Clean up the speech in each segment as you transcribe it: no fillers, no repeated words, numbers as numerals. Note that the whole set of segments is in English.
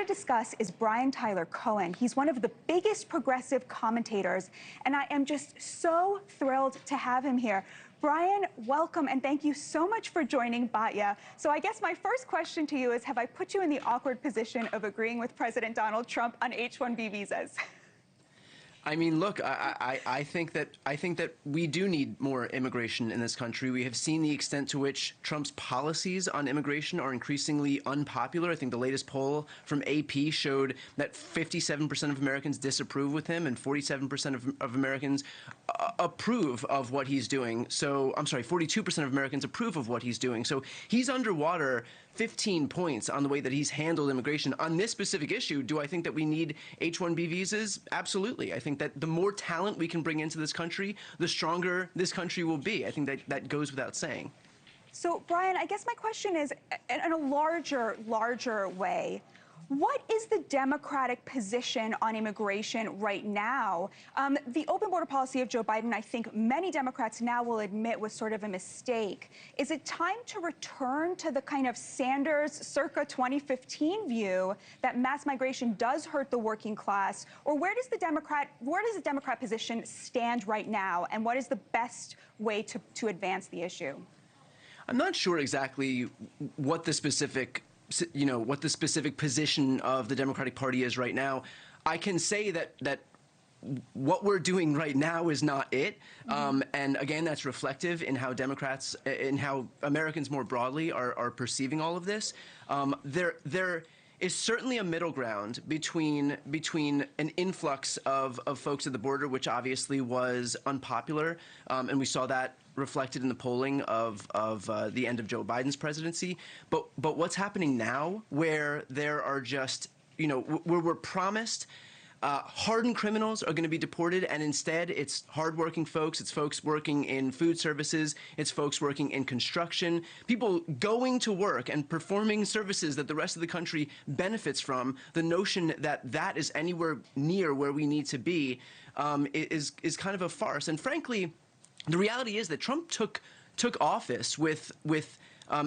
to discuss is Brian Tyler Cohen. He's one of the biggest progressive commentators, and I am just so thrilled to have him here. Brian, welcome, and thank you so much for joining Batya. So I guess my first question to you is, have I put you in the awkward position of agreeing with President Donald Trump on H-1B visas? I mean, look, I think that we do need more immigration in this country. We have seen the extent to which Trump's policies on immigration are increasingly unpopular. I think the latest poll from AP showed that 57% of Americans disapprove with him and 47% of Americans approve of what he's doing. So, I'm sorry, 42% of Americans approve of what he's doing. So he's underwater 15 points on the way that he's handled immigration. On this specific issue, do I think that we need H-1B visas? Absolutely. I think that the more talent we can bring into this country, the stronger this country will be. I think that goes without saying. So, Brian, I guess my question is, in a larger way, what is the Democratic position on immigration right now? The open border policy of Joe Biden, I think many Democrats now will admit, was sort of a mistake. Is it time to return to the kind of Sanders circa 2015 view that mass migration does hurt the working class? Or where does the Democrat position stand right now? And what is the best way to advance the issue? I'm not sure exactly what the specific position of the Democratic Party is right now. I can say that what we're doing right now is not it. And again, that's reflective in how Democrats, in how Americans more broadly are perceiving all of this. There is certainly a middle ground between an influx of folks at the border, which obviously was unpopular, and we saw that reflected in the polling of the end of Joe Biden's presidency. But what's happening now, where there are just, where we're promised hardened criminals are going to be deported, and instead it's hardworking folks, it's folks working in food services, it's folks working in construction, people going to work and performing services that the rest of the country benefits from. The notion that that is anywhere near where we need to be is kind of a farce. And frankly, the reality is that Trump took office with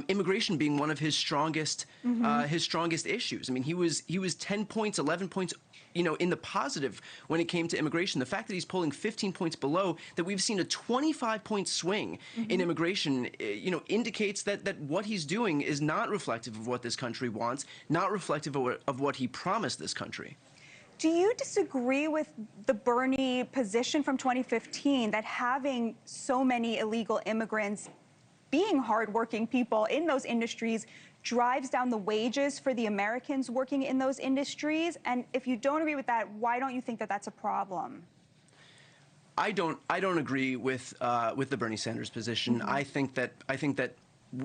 immigration being one of his strongest issues. I mean, he was 10 points, 11 points, in the positive when it came to immigration. The fact that he's polling 15 points below, that we've seen a 25-point swing in immigration, indicates that what he's doing is not reflective of what this country wants, not reflective of what he promised this country. Do you disagree with the Bernie position from 2015 that having so many illegal immigrants being hardworking people in those industries drives down the wages for the Americans working in those industries? And if you don't agree with that, why don't you think that that's a problem? I don't agree with the Bernie Sanders position. I think that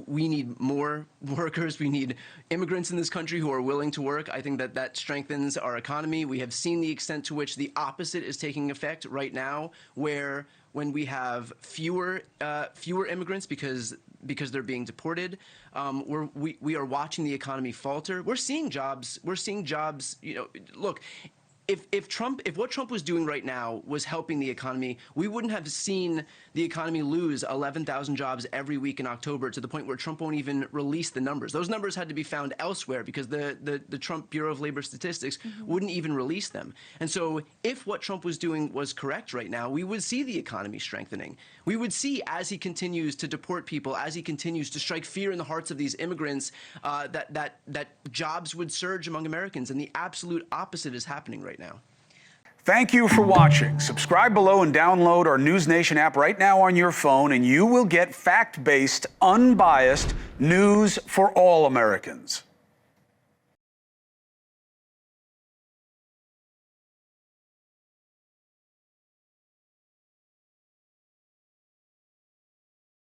we need more workers. We need immigrants in this country who are willing to work. I think that strengthens our economy. We have seen the extent to which the opposite is taking effect right now, where when we have fewer immigrants because they're being deported, we are watching the economy falter. We're seeing jobs. Look. If what Trump was doing right now was helping the economy, we wouldn't have seen the economy lose 11,000 jobs every week in October, to the point where Trump won't even release the numbers. Those numbers had to be found elsewhere because the Trump Bureau of Labor Statistics wouldn't even release them. And so if what Trump was doing was correct right now, we would see the economy strengthening. We would see, as he continues to deport people, as he continues to strike fear in the hearts of these immigrants, that jobs would surge among Americans. And the absolute opposite is happening right now. Thank you for watching. Subscribe below and download our NewsNation app right now on your phone, and you will get fact-based, unbiased news for all Americans.